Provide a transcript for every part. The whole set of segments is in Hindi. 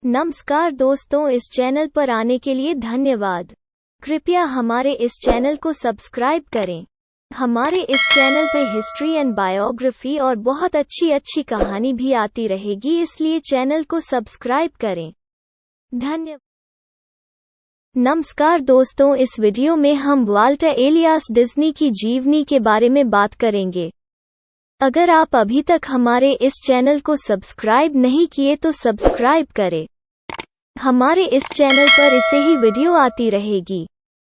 नमस्कार दोस्तों, इस चैनल पर आने के लिए धन्यवाद। कृपया हमारे इस चैनल को सब्सक्राइब करें। हमारे इस चैनल पे हिस्ट्री एंड बायोग्राफी और बहुत अच्छी कहानी भी आती रहेगी, इसलिए चैनल को सब्सक्राइब करें। धन्यवाद। नमस्कार दोस्तों, इस वीडियो में हम वाल्टर एलियास डिज्नी की जीवनी के बारे में बात करेंगे। अगर आप अभी तक हमारे इस चैनल को सब्सक्राइब नहीं किए तो सब्सक्राइब करें। हमारे इस चैनल पर ऐसे ही वीडियो आती रहेगी।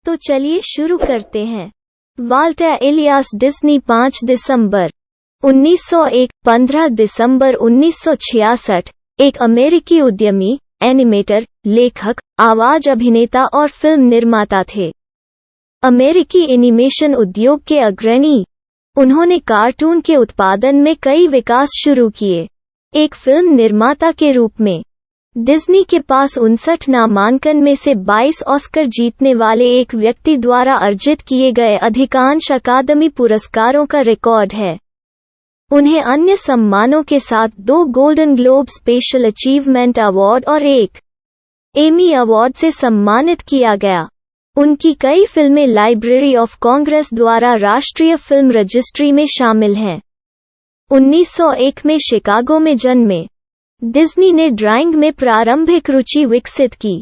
तो चलिए शुरू करते हैं। वाल्टर एलियास डिज्नी 5 दिसंबर 1901, 15 दिसंबर 1966, एक अमेरिकी उद्यमी, एनिमेटर, लेखक, आवाज अभिनेता और फिल्म निर्माता थे। अमेरिकी एनिमेशन उद्योग के अग्रणी, उन्होंने कार्टून के उत्पादन में कई विकास शुरू किए। एक फिल्म निर्माता के रूप में डिज्नी के पास 59 नामांकन में से 22 ऑस्कर जीतने वाले एक व्यक्ति द्वारा अर्जित किए गए अधिकांश अकादमी पुरस्कारों का रिकॉर्ड है। उन्हें अन्य सम्मानों के साथ 2 golden globe special achievement award और एक एमी अवार्ड से सम्मानित किया गया। उनकी कई फिल्में लाइब्रेरी ऑफ कांग्रेस द्वारा राष्ट्रीय फिल्म रजिस्ट्री में शामिल हैं। 1901 में शिकागो में जन्मे डिज्नी ने ड्राइंग में प्रारंभिक रुचि विकसित की।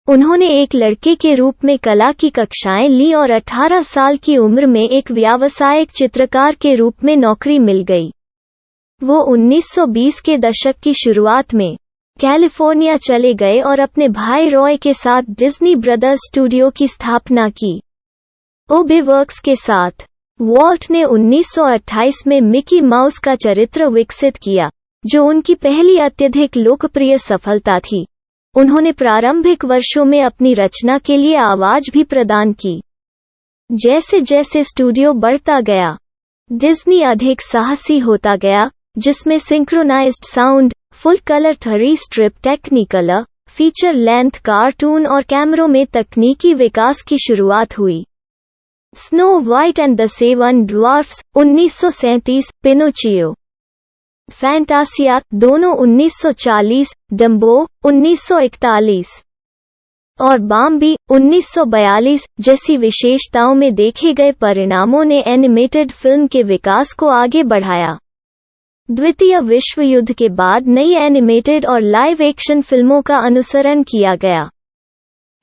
उन्होंने एक लड़के के रूप में कला की कक्षाएं लीं और 18 साल की उम्र में एक व्यावसायिक चित्रकार के रूप में नौकरी मिल गई। वो 1920 के दशक की शुरुआत में कैलिफोर्निया चले गए और अपने भाई रॉय के साथ डिज्नी ब्रदर्स स्टूडियो की स्थापना की। ओबे वर्क्स के साथ वॉल्ट ने 1928 में मिकी माउस का चरित्र विकसित किया, जो उनकी पहली अत्यधिक लोकप्रिय सफलता थी। उन्होंने प्रारंभिक वर्षों में अपनी रचना के लिए आवाज भी प्रदान की। जैसे जैसे स्टूडियो बढ़ता गया, डिज्नी अधिक साहसी होता गया, जिसमें synchronised sound, full colour 3 strip Technicolor, feature length cartoon और कैमरों में तकनीकी विकास की शुरुआत हुई। Snow White and the 7 dwarfs 1937, Pinocchio, Fantasia, दोनों 1940, डम्बो 1941 और बाम्बी 1942 जैसी विशेषताओं में देखे गए परिणामों ने एनिमेटेड फिल्म के विकास को आगे बढ़ाया। द्वितीय विश्व युद्ध के बाद नई एनिमेटेड और लाइव एक्शन फिल्मों का अनुसरण किया गया,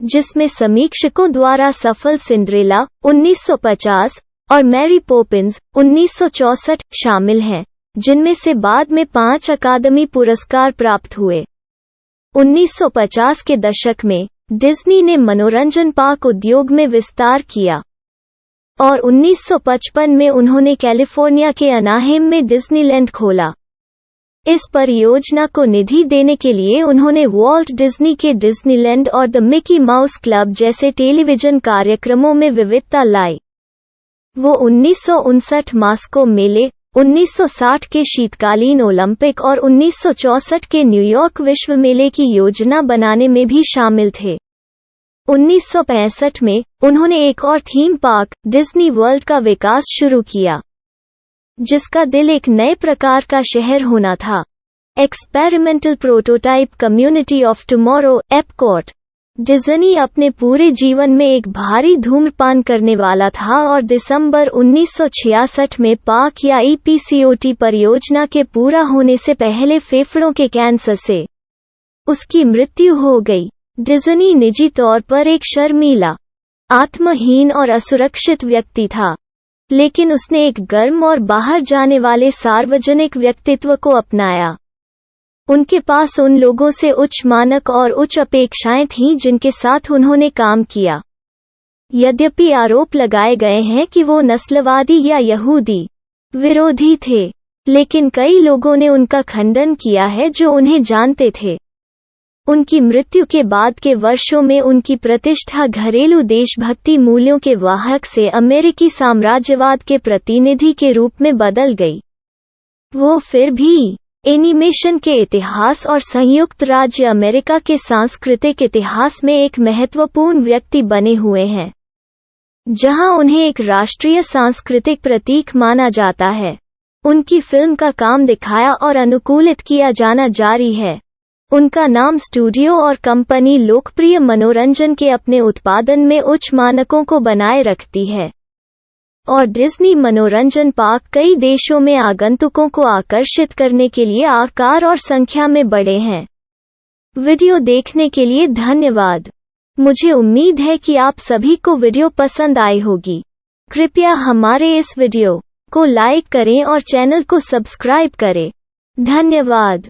जिसमें समीक्षकों द्वारा सफल सिंड्रेला 1950 और मैरी पॉपिंस 1964 शामिल हैं, जिनमें से बाद में 5 अकादमी पुरस्कार प्राप्त हुए। 1950 के दशक में डिज्नी ने मनोरंजन पार्क उद्योग में विस्तार किया और 1955 में उन्होंने कैलिफोर्निया के अनाहेम में डिज्नीलैंड खोला। इस परियोजना को निधि देने के लिए उन्होंने वॉल्ट डिज्नी के डिज्नीलैंड और द मिकी माउस क्लब जैसे टेलीविजन कार्यक्रमों में विविधता लाई। वो 1959 मास्को मेले, 1960 के शीतकालीन ओलंपिक और 1964 के न्यूयॉर्क विश्व मेले की योजना बनाने में भी शामिल थे। 1965 में उन्होंने एक और थीम पार्क, डिज्नी वर्ल्ड का विकास शुरू किया, जिसका दिल एक नए प्रकार का शहर होना था। Experimental prototype community of tomorrow, Epcot. Disney अपने पूरे जीवन में एक भारी धूम्रपान करने वाला था और दिसंबर 1966 में पार्क या ईपीसीओटी परियोजना के पूरा होने से पहले फेफड़ों के कैंसर से उसकी मृत्यु हो गई। डिज्नी निजी तौर पर एक शर्मीला, आत्महीन और असुरक्षित व्यक्ति था, लेकिन उसने एक गर्म और बाहर जाने वाले सार्वजनिक व्यक्तित्व को अपनाया। उनके पास उन लोगों से उच्च मानक और उच्च अपेक्षाएं थीं जिनके साथ उन्होंने काम किया। यद्यपि आरोप लगाए गए हैं कि वो नस्लवादी या यहूदी विरोधी थे, लेकिन कई लोगों ने उनका खंडन किया है जो उन्हें जानते थे। उनकी मृत्यु के बाद के वर्षों में उनकी प्रतिष्ठा घरेलू देशभक्ति मूल्यों के वाहक से अमेरिकी साम्राज्यवाद के प्रतिनिधि के रूप में बदल गई। वो फिर भी एनिमेशन के इतिहास और संयुक्त राज्य अमेरिका के सांस्कृतिक इतिहास में एक महत्वपूर्ण व्यक्ति बने हुए हैं, जहां उन्हें एक राष्ट्रीय सांस्कृतिक प्रतीक माना जाता है। उनकी फिल्म का काम दिखाया और अनुकूलित किया जाना जारी है। उनका नाम स्टूडियो और कंपनी लोकप्रिय मनोरंजन के अपने उत्पादन में उच्च मानकों को बनाए रखती है, और डिज्नी मनोरंजन पार्क कई देशों में आगंतुकों को आकर्षित करने के लिए आकार और संख्या में बड़े हैं। वीडियो देखने के लिए धन्यवाद। मुझे उम्मीद है कि आप सभी को वीडियो पसंद आई होगी। कृपया हमारे इस वीडियो को लाइक करें और चैनल को सब्सक्राइब करें। धन्यवाद।